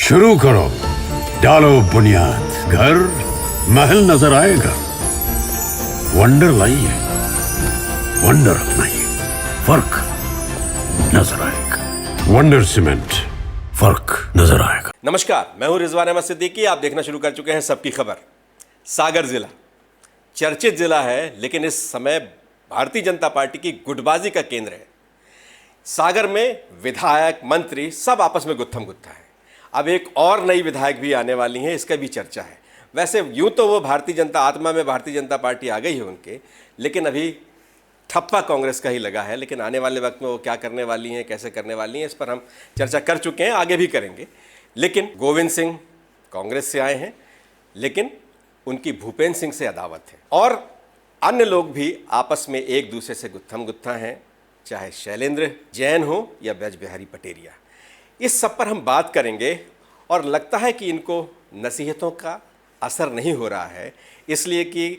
शुरू करो, डालो बुनियाद, घर महल नजर आएगा। वंडर लाइए, वंडर अपनाइए, फर्क नजर आएगा। वंडर सीमेंट, फर्क नजर आएगा। नमस्कार, मैं हूं रिजवान अहमद सिद्दीकी। आप देखना शुरू कर चुके हैं सबकी खबर। सागर जिला चर्चित जिला है, लेकिन इस समय भारतीय जनता पार्टी की गुटबाजी का केंद्र है। सागर में विधायक, मंत्री सब आपस में गुत्थम गुत्था है। अब एक और नई विधायक भी आने वाली हैं, इसका भी चर्चा है। वैसे यूं तो वो भारतीय जनता आत्मा में भारतीय जनता पार्टी आ गई है उनके, लेकिन अभी ठप्पा कांग्रेस का ही लगा है। लेकिन आने वाले वक्त में वो क्या करने वाली हैं, कैसे करने वाली हैं, इस पर हम चर्चा कर चुके हैं, आगे भी करेंगे। लेकिन गोविंद सिंह कांग्रेस से आए हैं, लेकिन उनकी भूपेंद्र सिंह से अदावत है। और अन्य लोग भी आपस में एक दूसरे से गुत्थम गुत्था हैं, चाहे शैलेंद्र जैन हो या ब्रज बिहारी पटेरिया। इस सब पर हम बात करेंगे। और लगता है कि इनको नसीहतों का असर नहीं हो रहा है, इसलिए कि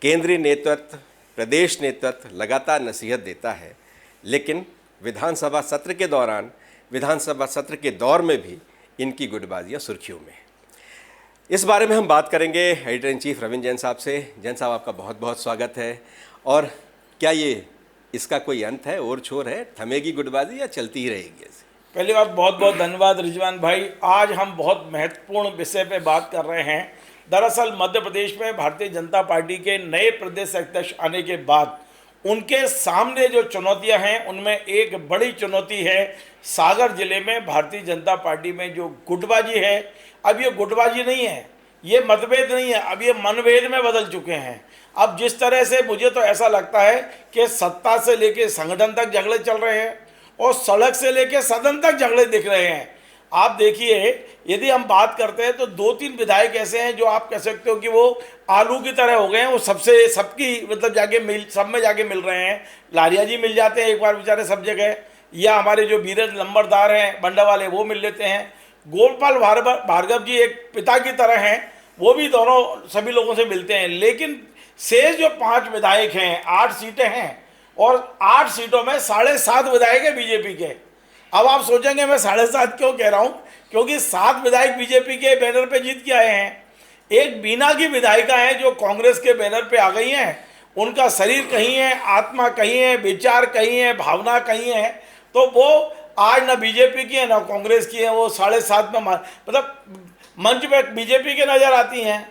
केंद्रीय नेतृत्व, प्रदेश नेतृत्व लगातार नसीहत देता है, लेकिन विधानसभा सत्र के दौरान, विधानसभा सत्र के दौर में भी इनकी गुटबाजियाँ सुर्खियों में। इस बारे में हम बात करेंगे editor in chief Ravindra Jain साहब से। जैन साहब, आपका बहुत बहुत स्वागत है। और क्या ये इसका कोई अंत है, और छोर है, थमेगी गुटबाजी या चलती ही रहेगी ऐसे? पहली बात, बहुत बहुत धन्यवाद रिजवान भाई। आज हम बहुत महत्वपूर्ण विषय पे बात कर रहे हैं। दरअसल मध्य प्रदेश में भारतीय जनता पार्टी के नए प्रदेश अध्यक्ष आने के बाद उनके सामने जो चुनौतियां हैं, उनमें एक बड़ी चुनौती है सागर जिले में भारतीय जनता पार्टी में जो गुटबाजी है। अब ये गुटबाजी नहीं है, ये मतभेद नहीं है, अब ये मनभेद में बदल चुके हैं। अब जिस तरह से मुझे तो ऐसा लगता है कि सत्ता से लेके संगठन तक झगड़े चल रहे हैं और सड़क से लेके सदन तक झगड़े दिख रहे हैं। आप देखिए, यदि हम बात करते हैं तो 2-3 विधायक ऐसे हैं जो आप कह सकते हो कि वो आलू की तरह हो गए हैं। वो सबकी मतलब सब में जाके मिल रहे हैं। लारिया जी मिल जाते हैं एक बार बेचारे सब जगह, या हमारे जो वीरेंद्र लंबरदार हैं बंडा वाले, वो मिल लेते हैं। गोपाल भार्गव जी एक पिता की तरह हैं, वो भी दोनों सभी लोगों से मिलते हैं। लेकिन शेष जो 5 विधायक हैं, 8 सीटें हैं, और 8 सीटों में 7.5 विधायक है बीजेपी के। अब आप सोचेंगे मैं 7.5 क्यों कह रहा हूँ, क्योंकि 7 विधायक बीजेपी के बैनर पे जीत के आए हैं। एक बीना की विधायिका है जो कांग्रेस के बैनर पे आ गई हैं। उनका शरीर कहीं है, आत्मा कहीं है, विचार कहीं है, भावना कहीं है। तो वो आज ना बीजेपी की है ना कांग्रेस की है। वो 7.5 में मतलब मंच में बीजेपी के नज़र आती हैं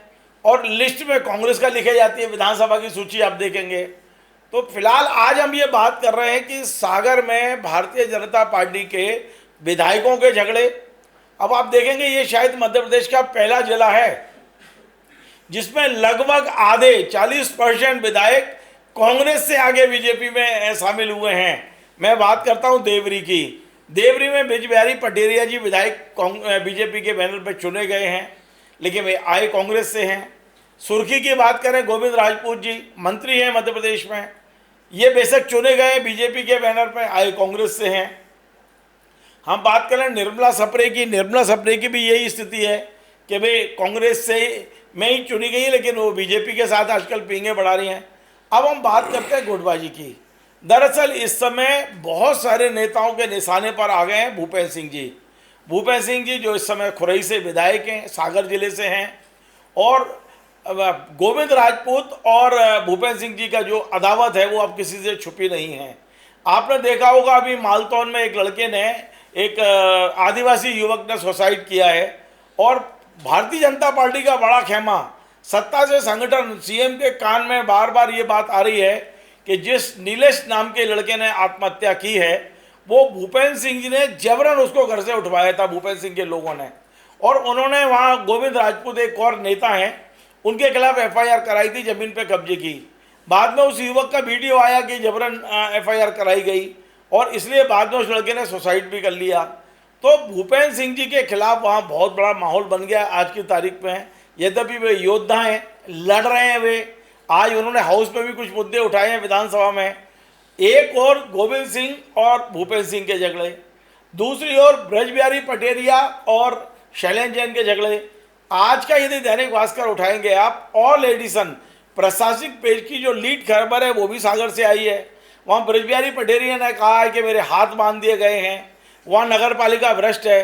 और लिस्ट में कांग्रेस का लिखे जाती है। विधानसभा की सूची आप देखेंगे। तो फिलहाल आज हम ये बात कर रहे हैं कि सागर में भारतीय जनता पार्टी के विधायकों के झगड़े। अब आप देखेंगे ये शायद मध्य प्रदेश का पहला जिला है जिसमें लगभग आधे 40% विधायक कांग्रेस से आगे बीजेपी में शामिल हुए हैं। मैं बात करता हूं देवरी की। देवरी में ब्रज बिहारी पटेरिया जी विधायक बीजेपी के बैनर पर चुने गए हैं, लेकिन वे आए कांग्रेस से हैं। सुर्खी की बात करें, गोविंद राजपूत जी मंत्री हैं मध्य प्रदेश में, ये बेशक चुने गए बीजेपी के बैनर पर, आए कांग्रेस से हैं। हम बात करें निर्मला सप्रे की, निर्मला सप्रे की भी यही स्थिति है कि वे कांग्रेस से में ही चुनी गई, लेकिन वो बीजेपी के साथ आजकल पींगे बढ़ा रही हैं। अब हम बात करते हैं गुटबाजी की। दरअसल इस समय बहुत सारे नेताओं के निशाने पर आ गए हैं भूपेंद्र सिंह जी। भूपेंद्र सिंह जी जो इस समय खुरई से विधायक हैं, सागर जिले से हैं, और गोविंद राजपूत और भूपेंद्र सिंह जी का जो अदावत है वो अब किसी से छुपी नहीं है। आपने देखा होगा अभी मालतौन में एक लड़के ने, एक आदिवासी युवक ने सुसाइड किया है, और भारतीय जनता पार्टी का बड़ा खेमा, सत्ता से संगठन, सीएम के कान में बार बार ये बात आ रही है कि जिस नीलेश नाम के लड़के ने आत्महत्या की है, वो भूपेंद्र सिंह जी ने जबरन उसको घर से उठवाया था, भूपेंद्र सिंह के लोगों ने। और उन्होंने वहाँ गोविंद राजपूत एक और नेता हैं, उनके खिलाफ एफआईआर कराई थी, जमीन पे कब्जे की। बाद में उस युवक का वीडियो आया कि जबरन एफआईआर कराई गई, और इसलिए बाद में उस लड़के ने सुसाइड भी कर लिया। तो भूपेंद्र सिंह जी के खिलाफ वहाँ बहुत बड़ा माहौल बन गया आज की तारीख में। यद्यपि वे योद्धा हैं, लड़ रहे हैं वे। आज उन्होंने हाउस में भी कुछ मुद्दे उठाए हैं विधानसभा में। एक और गोविंद सिंह और भूपेंद्र सिंह के झगड़े, दूसरी ओर ब्रज बिहारी पटेरिया और शैलेंद्र जैन के झगड़े। आज का यदि दैनिक भास्कर उठाएंगे आप, ऑल एडिशन प्रशासनिक पेज की जो लीड खबर है वो भी सागर से आई है। वहाँ ब्रज बिहारी पटेरिया ने कहा है कि मेरे हाथ बांध दिए गए हैं, वहाँ नगर पालिका भ्रष्ट है।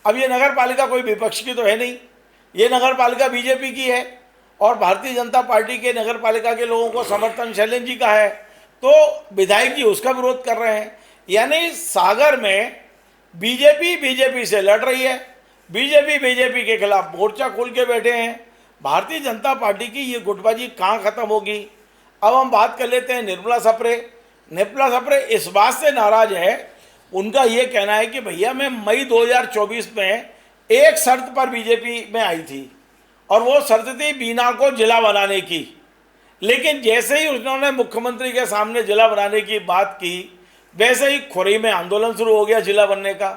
अब ये नगर पालिका कोई विपक्ष की तो है नहीं, ये नगर पालिका बीजेपी की है और भारतीय जनता पार्टी के नगर पालिका के लोगों को समर्थन शैलेंद्र जी का है, तो विधायक जी उसका विरोध कर रहे हैं। यानी सागर में बीजेपी से लड़ रही है, बीजेपी के खिलाफ मोर्चा खोल के बैठे हैं। भारतीय जनता पार्टी की ये गुटबाजी कहाँ खत्म होगी। अब हम बात कर लेते हैं निर्मला सप्रे इस बात से नाराज है, उनका ये कहना है कि भैया मैं मई 2024 में एक शर्त पर बीजेपी में आई थी और वो शर्त थी बीना को जिला बनाने की, लेकिन जैसे ही उन्होंने मुख्यमंत्री के सामने जिला बनाने की बात की वैसे ही खुरई में आंदोलन शुरू हो गया जिला बनने का।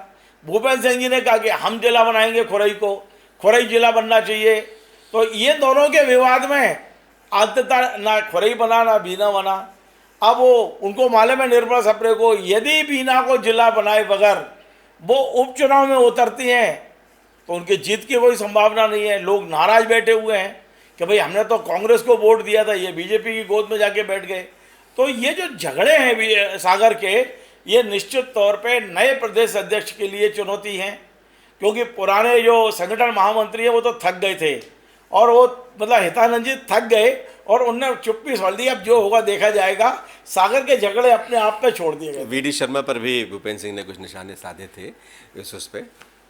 भूपेंद्र सिंह जी ने कहा कि हम जिला बनाएंगे खुरई को, खुरई जिला बनना चाहिए। तो ये दोनों के विवाद में अंततः ना खुरई बना ना बीना बना। अब वो उनको मालूम है निर्मला सप्रे को, यदि बीना को जिला बनाए बगैर वो उपचुनाव में उतरती हैं तो उनकी जीत की कोई संभावना नहीं है। लोग नाराज बैठे हुए हैं कि भाई हमने तो कांग्रेस को वोट दिया था, ये बीजेपी की गोद में जाके बैठ गए। तो ये जो झगड़े हैं सागर के, ये निश्चित तौर पे नए प्रदेश अध्यक्ष के लिए चुनौती हैं, क्योंकि पुराने जो संगठन महामंत्री है वो तो थक गए थे और वो मतलब हितानंद जी थक गए और उनने चुप्पी संभाल दी। अब जो होगा देखा जाएगा। सागर के झगड़े अपने आप पे छोड़ दिए गए। वीडी शर्मा पर भी भूपेंद्र सिंह ने कुछ निशाने साधे थे उस पे,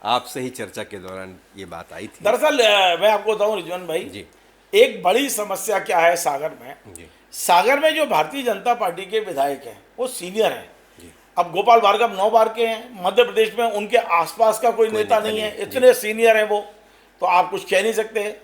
आपसे ही चर्चा के दौरान ये बात आई थी। दरअसल मैं आपको बताऊं रिजवान भाई जी, एक बड़ी समस्या क्या है सागर में जी, सागर में जो भारतीय जनता पार्टी के विधायक हैं वो सीनियर हैं। जी। अब गोपाल भार्गव 9 बार के हैं, मध्य प्रदेश में उनके आसपास का कोई नेता नहीं है, इतने सीनियर हैं वो, तो आप कुछ कह नहीं सकते।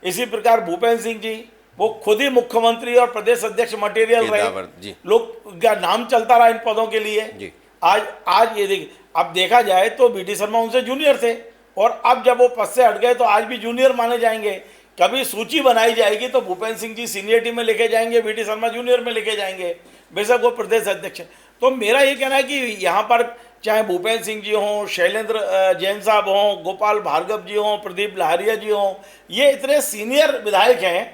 इसी प्रकार भूपेंद्र सिंह जी वो खुद ही मुख्यमंत्री और प्रदेश अध्यक्ष मटेरियल रहे, लोग का नाम चलता रहा इन पदों के लिए। आज ये अब देखा जाए तो बीडी शर्मा उनसे जूनियर थे और अब जब वो पद से हट गए तो आज भी जूनियर माने जाएंगे। कभी सूची बनाई जाएगी तो भूपेंद्र सिंह जी सीनियरिटी में लेके जाएंगे, बीडी शर्मा जूनियर में लेके जाएंगे, बेशक वो प्रदेश अध्यक्ष। तो मेरा ये कहना है कि यहाँ पर चाहे भूपेंद्र सिंह जी हों, शैलेंद्र जैन साहब हों, गोपाल भार्गव जी हों, प्रदीप लहरिया जी हों, ये इतने सीनियर विधायक हैं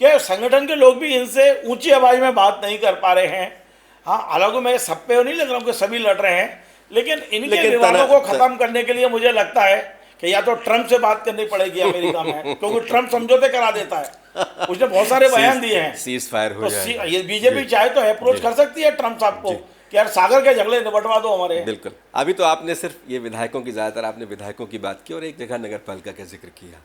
कि संगठन के लोग भी इनसे ऊंची आवाज़ में बात नहीं कर पा रहे हैं। हाँ, हालांकि मैं सब पे नहीं लग रहा हूँ कि सभी लड़ रहे हैं, लेकिन इनके विवादों को खत्म करने के लिए मुझे लगता है कि या तो ट्रंप से बात करनी पड़ेगी अमेरिका में, क्योंकि ट्रंप समझौते करा देता है, उसने बहुत सारे बयान दिए हैं। सीज फायर हो जाएगा। ये बीजेपी चाहे तो अप्रोच कर सकती है ट्रंप साहब को कि यार सागर के झगड़े निपटवा दो हमारे। बिल्कुल। अभी तो आपने सिर्फ ये विधायकों की, ज़्यादातर आपने विधायकों की बात की और एक जगह नगर पालिका का जिक्र किया।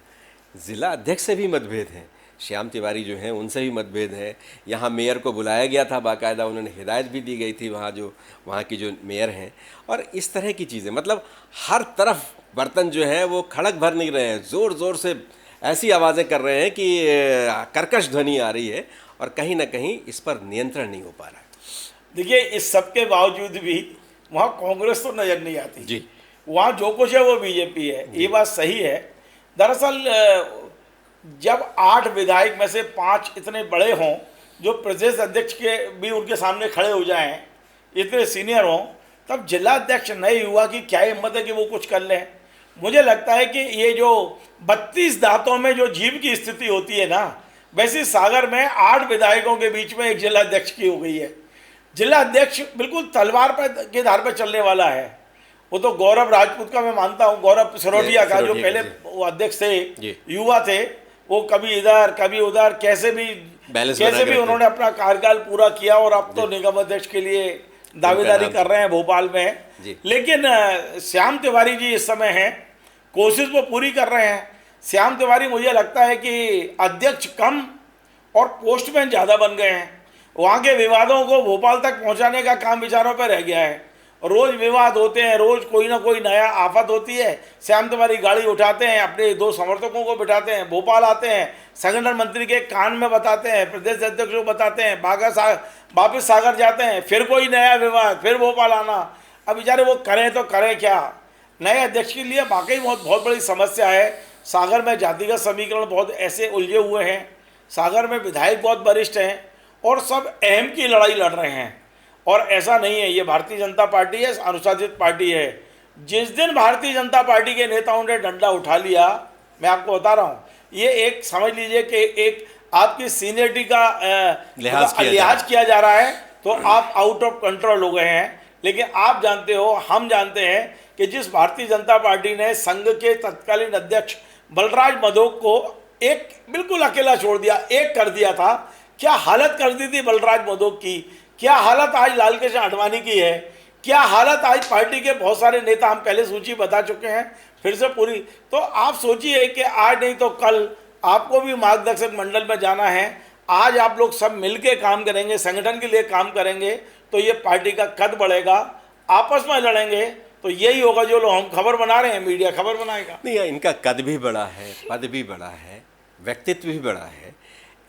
जिला अध्यक्ष से भी मतभेद हैं, श्याम तिवारी जो हैं उनसे भी मतभेद है। यहाँ मेयर को बुलाया गया था, बाकायदा उन्होंने हिदायत भी दी गई थी वहाँ की जो मेयर हैं, और इस तरह की चीज़ें, मतलब हर तरफ बर्तन जो है वो खड़क भर नहीं रहे हैं, ज़ोर ज़ोर से ऐसी आवाज़ें कर रहे हैं कि कर्कश ध्वनि आ रही है और कहीं ना कहीं इस पर नियंत्रण नहीं हो पा रहा है। देखिए, इस सब के बावजूद भी वहाँ कांग्रेस तो नजर नहीं आती जी, वहाँ जो कुछ है वो बीजेपी है, ये बात सही है। दरअसल जब 8 विधायक में से 5 इतने बड़े हों जो प्रदेश अध्यक्ष के भी उनके सामने खड़े हो जाएं, इतने सीनियर हों, तब जिला अध्यक्ष नए युवा की क्या हिम्मत है कि वो कुछ कर लें। मुझे लगता है कि ये जो 32 दांतों में जो जीभ की स्थिति होती है ना, वैसे सागर में 8 विधायकों के बीच में एक जिला अध्यक्ष की हो गई है। जिला अध्यक्ष बिल्कुल तलवार पर के धार पर चलने वाला है। वो तो गौरव राजपूत का मैं मानता हूँ, गौरव सिरोटिया का, जो पहले वो अध्यक्ष थे, युवा थे, वो कभी इधर कभी उधर कैसे भी उन्होंने अपना कार्यकाल पूरा किया और अब तो निगम अध्यक्ष के लिए दावेदारी कर रहे हैं भोपाल में। लेकिन श्याम तिवारी जी इस समय हैं, कोशिश वो पूरी कर रहे हैं। श्याम तिवारी मुझे लगता है कि अध्यक्ष कम और पोस्टमैन ज़्यादा बन गए हैं। वहाँ के विवादों को भोपाल तक पहुँचाने का काम विचारों पर रह गया है। रोज़ विवाद होते हैं, रोज़ कोई ना कोई नया आफत होती है। श्याम तिवारी गाड़ी उठाते हैं, अपने 2 समर्थकों को बिठाते हैं, भोपाल आते हैं, संगठन मंत्री के कान में बताते हैं, प्रदेश अध्यक्ष को बताते हैं, वापस सागर जाते हैं, फिर कोई नया विवाद, फिर भोपाल आना। अब बेचारे वो करें तो करें क्या। नए अध्यक्ष के लिए वाकई बहुत बड़ी समस्या है। सागर में जातिगत समीकरण बहुत ऐसे उलझे हुए हैं, सागर में विधायक बहुत वरिष्ठ हैं और सब अहम की लड़ाई लड़ रहे हैं। और ऐसा नहीं है, ये भारतीय जनता पार्टी है, अनुशासित पार्टी है। जिस दिन भारतीय जनता पार्टी के नेताओं ने डंडा उठा लिया, मैं आपको बता रहा हूँ, ये एक समझ लीजिए कि एक आपकी सीनियरिटी का लिहाज किया जा रहा है, तो आप आउट ऑफ कंट्रोल हो गए हैं। लेकिन आप जानते हो, हम जानते हैं कि जिस भारतीय जनता पार्टी ने संघ के तत्कालीन अध्यक्ष बलराज मधोक को एक बिल्कुल अकेला छोड़ दिया, एक कर दिया था, क्या हालत कर दी थी बलराज मधोक की, क्या हालत आज लालकृष्ण आडवाणी की है, क्या हालत आज पार्टी के बहुत सारे नेता, हम पहले सूची बता चुके हैं, फिर से पूरी। तो आप सोचिए कि आज नहीं तो कल आपको भी मार्गदर्शक मंडल में जाना है, आज आप लोग सब मिलके काम करेंगे, संगठन के लिए काम करेंगे, तो ये पार्टी का कद बढ़ेगा। आपस में लड़ेंगे तो यही होगा जो लोग हम खबर बना रहे हैं, मीडिया खबर बनाएगा। नहीं, इनका कद भी बड़ा है, पद भी बड़ा है, व्यक्तित्व भी बड़ा है,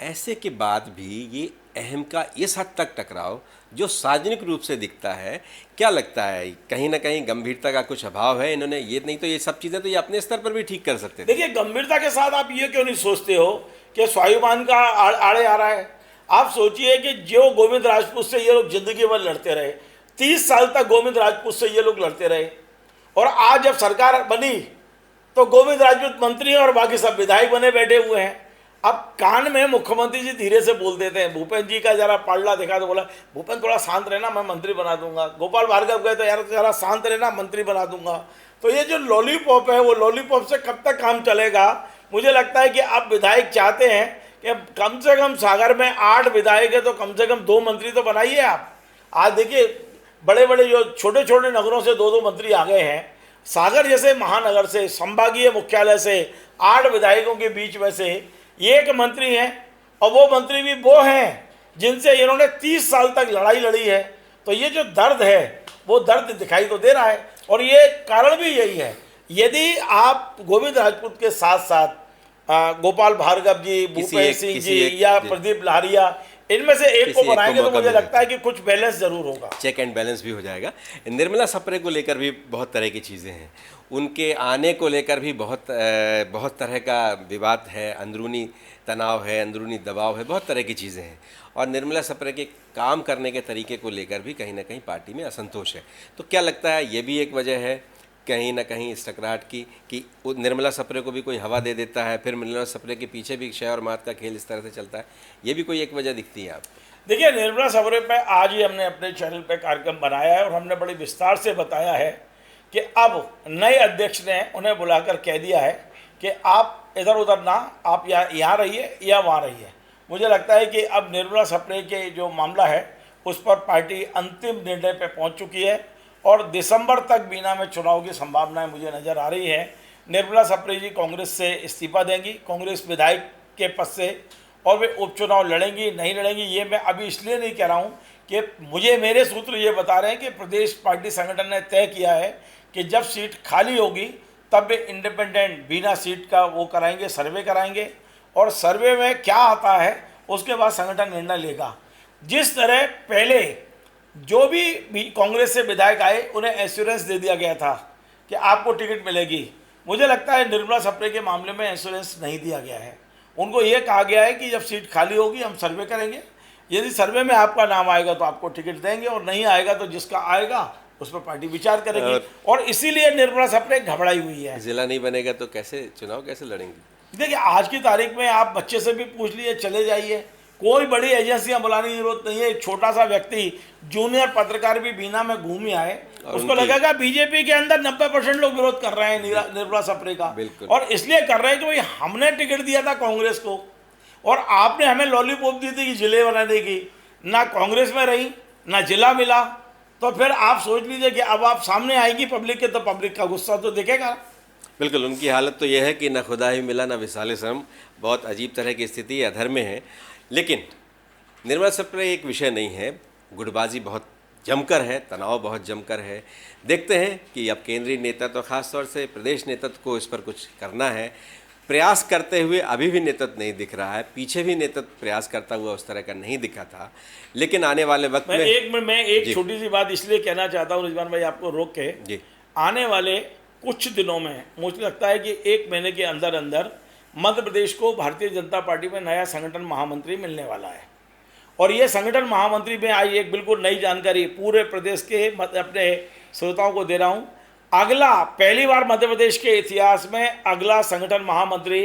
ऐसे के बाद भी ये अहम का इस हद तक टकराव जो सार्वजनिक रूप से दिखता है, क्या लगता है कहीं ना कहीं गंभीरता का कुछ अभाव है? इन्होंने ये नहीं तो ये सब चीज़ें तो ये अपने स्तर पर भी ठीक कर सकते थे। देखिए, गंभीरता के साथ आप ये क्यों नहीं सोचते हो कि स्वाभिमान का आड़े आ रहा है? आप सोचिए कि जो गोविंद राजपूत से ये लोग जिंदगी भर लड़ते रहे, 30 साल तक गोविंद राजपूत से ये लोग लड़ते रहे, और आज जब सरकार बनी तो गोविंद राजपूत मंत्री और बाकी सब विधायक बने बैठे हुए हैं। अब कान में मुख्यमंत्री जी धीरे से बोल देते हैं, भूपेन जी का जरा पलड़ा देखा तो बोला भूपेन थोड़ा शांत रहना, मैं मंत्री बना दूंगा। गोपाल भार्गव गए तो यार जरा शांत रहना, मंत्री बना दूंगा। तो ये जो लॉलीपॉप है, वो लॉलीपॉप से कब तक काम चलेगा? मुझे लगता है कि अब विधायक चाहते हैं कि कम से कम सागर में 8 विधायक है तो कम से कम 2 मंत्री तो बनाइए आप। आज देखिए, बड़े बड़े जो छोटे छोटे नगरों से 2-2 मंत्री आ गए हैं। सागर जैसे महानगर से, संभागीय मुख्यालय से 8 विधायकों के बीच में से एक मंत्री हैं, और वो मंत्री भी वो हैं जिनसे इन्होंने 30 साल तक लड़ाई लड़ी है। तो ये जो दर्द है वो दर्द दिखाई तो दे रहा है, और ये कारण भी यही है। यदि आप गोविंद राजपूत के साथ साथ गोपाल भार्गव जी, भूपेश सिंह जी या प्रदीप लारिया, इनमें से एक को बनाएंगे तो मुझे लगता है कि कुछ बैलेंस जरूर होगा, चेक एंड बैलेंस भी हो जाएगा। निर्मला सप्रे को लेकर भी बहुत तरह की चीज़ें हैं, उनके आने को लेकर भी बहुत तरह का विवाद है, अंदरूनी तनाव है, अंदरूनी दबाव है, बहुत तरह की चीज़ें हैं। और निर्मला सप्रे के काम करने के तरीके को लेकर भी कहीं ना कहीं पार्टी में असंतोष है। तो क्या लगता है ये भी एक वजह है कहीं ना कहीं इस टकराहट की कि निर्मला सप्रे को भी कोई हवा दे देता है, फिर निर्मला सप्रे के पीछे भी क्षय और मात का खेल इस तरह से चलता है, ये भी कोई एक वजह दिखती है आपको? देखिए, निर्मला सप्रे पे आज ही हमने अपने चैनल पे कार्यक्रम बनाया है और हमने बड़ी विस्तार से बताया है कि अब नए अध्यक्ष ने उन्हें बुलाकर कह दिया है कि आप इधर उधर ना, आप यहाँ रहिए या वहाँ रहिए। मुझे लगता है कि अब निर्मला सप्रे के जो मामला है उस पर पार्टी अंतिम निर्णय पर पहुँच चुकी है, और दिसंबर तक बीना में चुनाव की संभावनाएं मुझे नज़र आ रही है। निर्मला सप्रे जी कांग्रेस से इस्तीफा देंगी, कांग्रेस विधायक के पद से, और वे उपचुनाव लड़ेंगी नहीं लड़ेंगी ये मैं अभी इसलिए नहीं कह रहा हूँ कि मेरे सूत्र ये बता रहे हैं कि प्रदेश पार्टी संगठन ने तय किया है कि जब सीट खाली होगी तब वे इंडिपेंडेंट बिना सीट का वो कराएंगे, सर्वे कराएंगे, और सर्वे में क्या आता है उसके बाद संगठन निर्णय लेगा। जिस तरह पहले जो भी कांग्रेस से विधायक आए उन्हें एश्योरेंस दे दिया गया था कि आपको टिकट मिलेगी, मुझे लगता है निर्मला सप्रे के मामले में एश्योरेंस नहीं दिया गया है। उनको ये कहा गया है कि जब सीट खाली होगी हम सर्वे करेंगे, यदि सर्वे में आपका नाम आएगा तो आपको टिकट देंगे, और नहीं आएगा तो जिसका आएगा उस पर पार्टी विचार करेगी। और इसीलिए निर्मला सप्रे घबराई हुई है। जिला नहीं बनेगा तो चुनाव कैसे लड़ेंगे? देखिए, आज की तारीख में आप बच्चे से भी पूछ लिए, चले जाइए, कोई बड़ी एजेंसियां बुलाने की जरूरत नहीं है। एक छोटा सा व्यक्ति, जूनियर पत्रकार भी बीना में घूम ही आए, उसको लगेगा बीजेपी के अंदर 90% लोग विरोध कर रहे हैं निर्मला सप्रे का, और इसलिए कर रहे हैं कि भाई हमने टिकट दिया था कांग्रेस को और आपने हमें लॉलीपॉप दी थी कि जिले बनाने की, ना कांग्रेस में रही ना जिला मिला, तो फिर आप सोच लीजिए कि अब आप सामने आएगी पब्लिक के, तो पब्लिक का गुस्सा तो दिखेगा। बिल्कुल, उनकी हालत तो यह है कि न खुदा ही मिला न विसाले शर्म, बहुत अजीब तरह की स्थिति अधर में है। लेकिन निर्मला सप्रे एक विषय नहीं है, गुटबाजी बहुत जमकर है, तनाव बहुत जमकर है। देखते हैं कि अब केंद्रीय नेतृत्व, खासतौर से प्रदेश नेतृत्व को इस पर कुछ करना है। प्रयास करते हुए अभी भी नेतृत्व नहीं दिख रहा है, पीछे भी नेतृत्व प्रयास करता हुआ उस तरह का नहीं दिखा था, लेकिन आने वाले वक्त में मैं एक छोटी सी बात इसलिए कहना चाहता हूँ रिजवान भाई, आपको रोक के जी। आने वाले कुछ दिनों में मुझे लगता है कि 1 महीने के अंदर अंदर मध्य प्रदेश को भारतीय जनता पार्टी में नया संगठन महामंत्री मिलने वाला है, और ये संगठन महामंत्री में आई एक बिल्कुल नई जानकारी पूरे प्रदेश के अपने श्रोताओं को दे रहा हूँ। अगला, पहली बार मध्य प्रदेश के इतिहास में अगला संगठन महामंत्री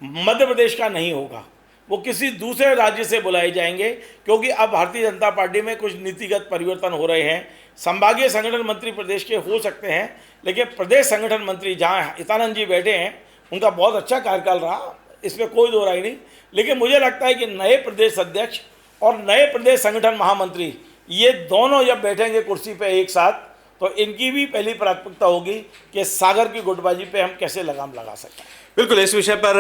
मध्य प्रदेश का नहीं होगा, वो किसी दूसरे राज्य से बुलाए जाएंगे, क्योंकि अब भारतीय जनता पार्टी में कुछ नीतिगत परिवर्तन हो रहे हैं। संभागीय संगठन मंत्री प्रदेश के हो सकते हैं, लेकिन प्रदेश संगठन मंत्री जहाँ हितानंद जी बैठे हैं उनका बहुत अच्छा कार्यकाल रहा, इसमें कोई दो राय नहीं। लेकिन मुझे लगता है कि नए प्रदेश अध्यक्ष और नए प्रदेश संगठन महामंत्री ये दोनों जब बैठेंगे कुर्सी पे एक साथ, तो इनकी भी पहली प्राथमिकता होगी कि सागर की गुटबाजी पे हम कैसे लगाम लगा सकते हैं। बिल्कुल, इस विषय पर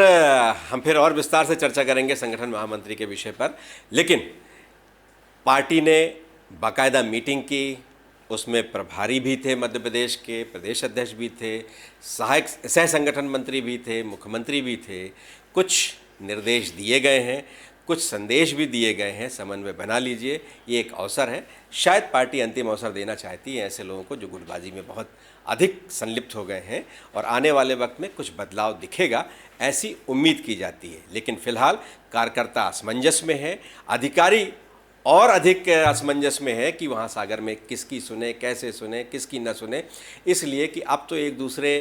हम फिर और विस्तार से चर्चा करेंगे संगठन महामंत्री के विषय पर। लेकिन पार्टी ने बाकायदा मीटिंग की, उसमें प्रभारी भी थे मध्य प्रदेश के, प्रदेश अध्यक्ष भी थे, सहायक सह संगठन मंत्री भी थे, मुख्यमंत्री भी थे। कुछ निर्देश दिए गए हैं, कुछ संदेश भी दिए गए हैं, समन्वय बना लीजिए। ये एक अवसर है, शायद पार्टी अंतिम अवसर देना चाहती है ऐसे लोगों को जो गुटबाजी में बहुत अधिक संलिप्त हो गए हैं, और आने वाले वक्त में कुछ बदलाव दिखेगा ऐसी उम्मीद की जाती है। लेकिन फिलहाल कार्यकर्ता असमंजस में है, अधिकारी और अधिक असमंजस में है कि वहाँ सागर में किसकी सुने, कैसे सुने, किसकी न सुने। इसलिए कि अब तो एक दूसरे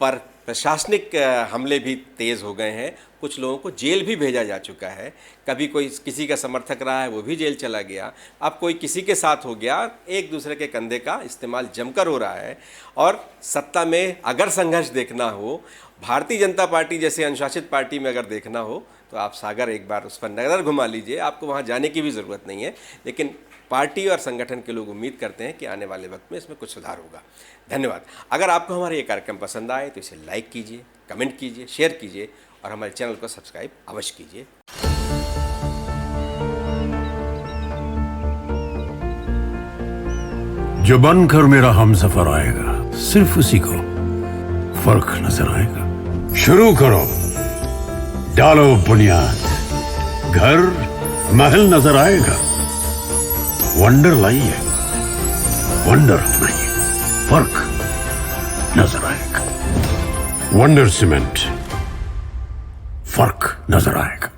पर प्रशासनिक हमले भी तेज़ हो गए हैं, कुछ लोगों को जेल भी भेजा जा चुका है। कभी कोई किसी का समर्थक रहा है वो भी जेल चला गया, अब कोई किसी के साथ हो गया। एक दूसरे के कंधे का इस्तेमाल जमकर हो रहा है। और सत्ता में अगर संघर्ष देखना हो, भारतीय जनता पार्टी जैसे अनुशासित पार्टी में अगर देखना हो, तो आप सागर एक बार उस पर नज़र घुमा लीजिए, आपको वहाँ जाने की भी ज़रूरत नहीं है। लेकिन पार्टी और संगठन के लोग उम्मीद करते हैं कि आने वाले वक्त में इसमें कुछ सुधार होगा। धन्यवाद। अगर आपको हमारा ये कार्यक्रम पसंद आए तो इसे लाइक कीजिए, कमेंट कीजिए, शेयर कीजिए और हमारे चैनल को सब्सक्राइब अवश्य कीजिए। जो बनकर मेरा हमसफर आएगा, सिर्फ उसी को फर्क नजर आएगा। शुरू करो, डालो बुनियाद, घर महल नजर आएगा। वंडर लाइए, वंडर अपनाइए, फर्क नजर आएगा। वंडर सीमेंट, फर्क नजर आएगा।